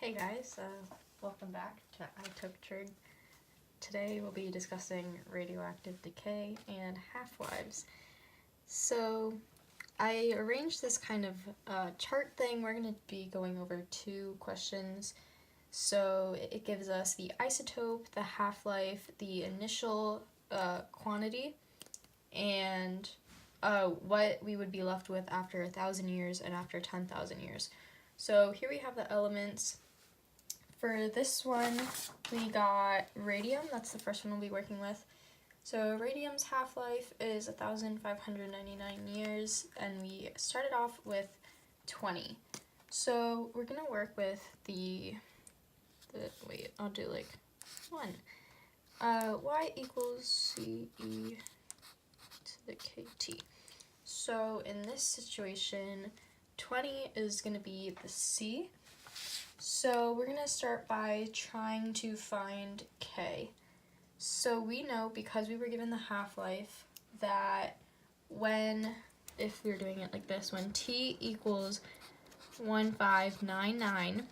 Hey guys, welcome back to I Took Trig. Today we'll be discussing radioactive decay and half-lives. So I arranged this kind of chart thing. We're going to be going over two questions. So it gives us the isotope, the half-life, the initial quantity, and what we would be left with after 1,000 years and after 10,000 years. So here we have the elements. For this one, we got radium. That's the first one we'll be working with. So radium's half-life is 1,599 years, and we started off with 20. So we're gonna work with wait, I'll do like 1. Y equals CE to the KT. So in this situation, 20 is gonna be the C. So we're going to start by trying to find K. So we know, because we were given the half-life, that if we're doing it like this, when T equals 1599,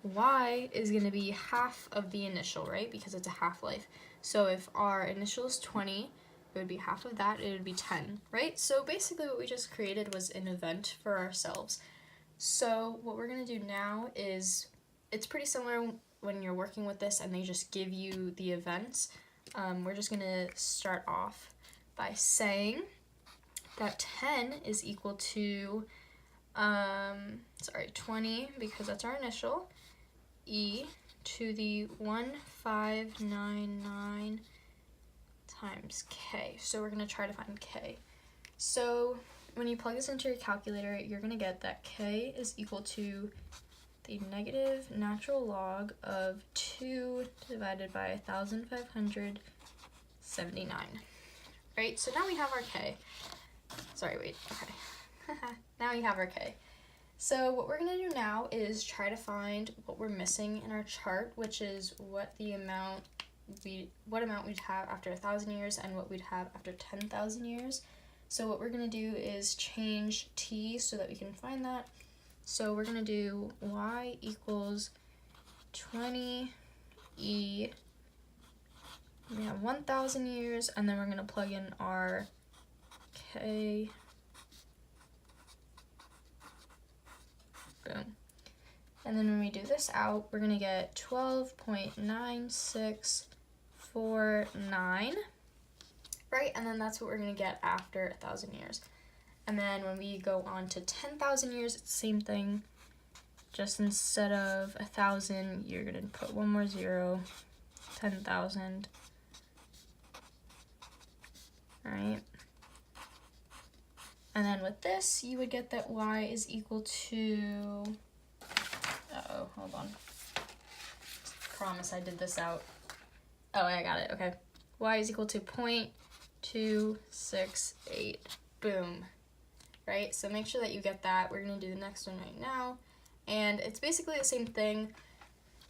Y is going to be half of the initial, right? Because it's a half-life. So if our initial is 20, it would be half of that, it would be 10, right? So basically what we just created was an event for ourselves. So what we're going to do now is, it's pretty similar when you're working with this and they just give you the events. We're just going to start off by saying that 10 is equal to, 20, because that's our initial, e to the 1599 times k. So we're going to try to find k. So when you plug this into your calculator, you're going to get that k is equal to the negative natural log of 2 divided by 1,579. Right? So now we have our k. Okay. Now we have our k. So what we're going to do now is try to find what we're missing in our chart, which is what amount we'd have after 1,000 years and what we'd have after 10,000 years. So what we're going to do is change t so that we can find that. So we're going to do y equals 20e, we have 1,000 years, and then we're going to plug in our k. Boom. And then when we do this out, we're going to get 12.9649. Right, and then that's what we're going to get after 1,000 years. And then when we go on to 10,000 years, it's the same thing. Just instead of 1,000, you're going to put one more 0, 10,000. Alright. And then with this, you would get that y is equal to... hold on. Promise I did this out. Oh, I got it, okay. Y is equal to 0.268. Boom. Right? So make sure that you get that. We're going to do the next one right now. And it's basically the same thing.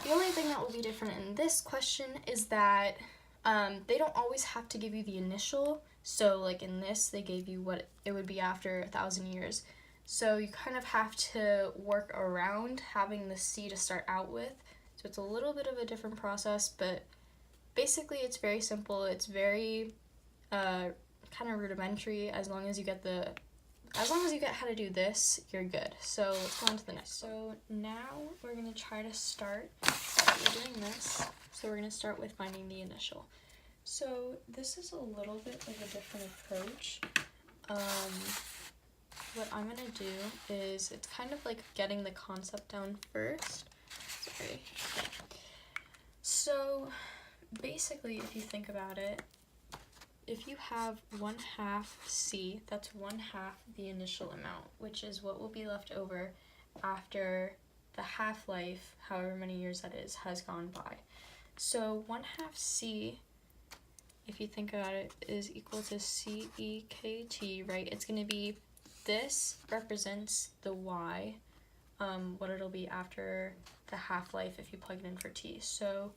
The only thing that will be different in this question is that they don't always have to give you the initial. So like in this, they gave you what it would be after 1,000 years. So you kind of have to work around having the C to start out with. So it's a little bit of a different process, but basically it's very simple. It's very kind of rudimentary. As long as you get how to do this, you're good. So let's go on to the next. So now we're going to try to start doing this. So we're going to start with finding the initial. So this is a little bit of a different approach. What I'm going to do is, it's kind of like getting the concept down first. Sorry. Okay. So basically, if you think about it, if you have 1/2 C, that's 1/2 the initial amount, which is what will be left over after the half-life, however many years that is, has gone by. So 1/2 C, if you think about it, is equal to CEKT, right? It's going to be, this represents the Y, what it'll be after the half-life if you plug it in for T. So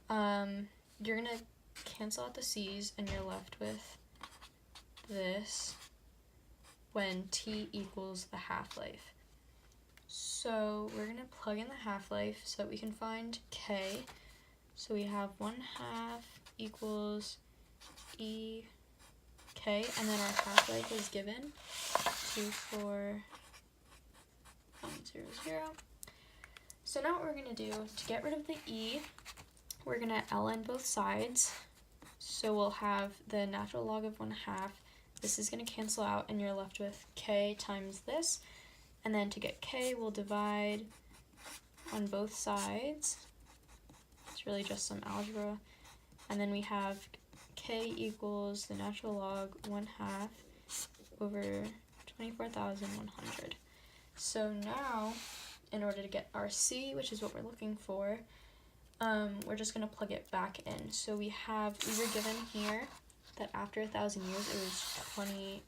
you're going to cancel out the C's and you're left with this when T equals the half-life. So we're gonna plug in the half-life so that we can find K. So we have 1/2 equals E K, and then our half-life is given 24100. So now what we're gonna do to get rid of the E, we're gonna ln both sides. So we'll have the natural log of 1/2. This is gonna cancel out, and you're left with K times this. And then to get K, we'll divide on both sides. It's really just some algebra. And then we have K equals the natural log 1/2 over 24,100. So now, in order to get our C, which is what we're looking for, we're just gonna plug it back in. So we were given here that after 1,000 years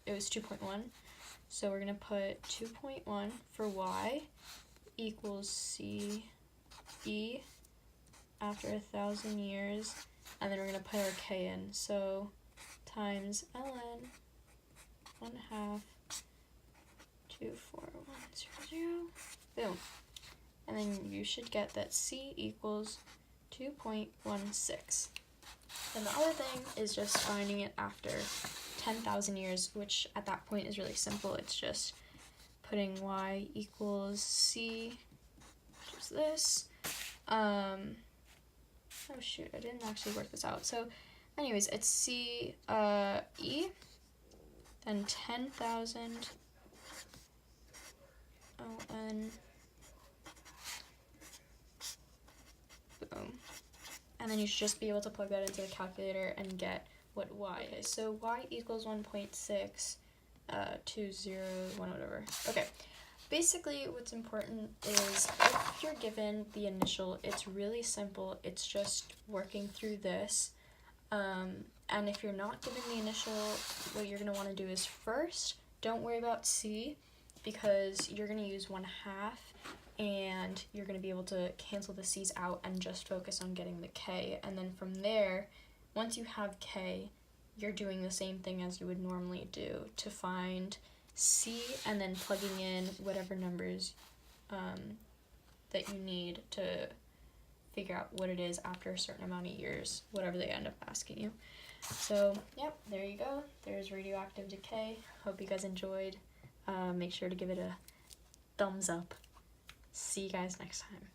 it was 2.1. So we're gonna put 2.1 for Y equals C E after 1,000 years, and then we're gonna put our K in. So times ln 1/2 24100. Boom. And then you should get that C equals 2.16. And the other thing is just finding it after 10,000 years, which at that point is really simple. It's just putting Y equals C, which is this. Oh shoot, I didn't actually work this out. So anyways, it's C E, then 10,000 ln, boom. And then you should just be able to plug that into the calculator and get what Y is. So Y equals 1.620, whatever. Okay, basically what's important is if you're given the initial, it's really simple. It's just working through this. And if you're not given the initial, what you're gonna wanna do is first, don't worry about C, because you're gonna use 1/2, and you're going to be able to cancel the C's out and just focus on getting the K. And then from there, once you have K, you're doing the same thing as you would normally do to find C, and then plugging in whatever numbers that you need to figure out what it is after a certain amount of years, whatever they end up asking you. So, yep, there you go. There's radioactive decay. Hope you guys enjoyed. Make sure to give it a thumbs up. See you guys next time.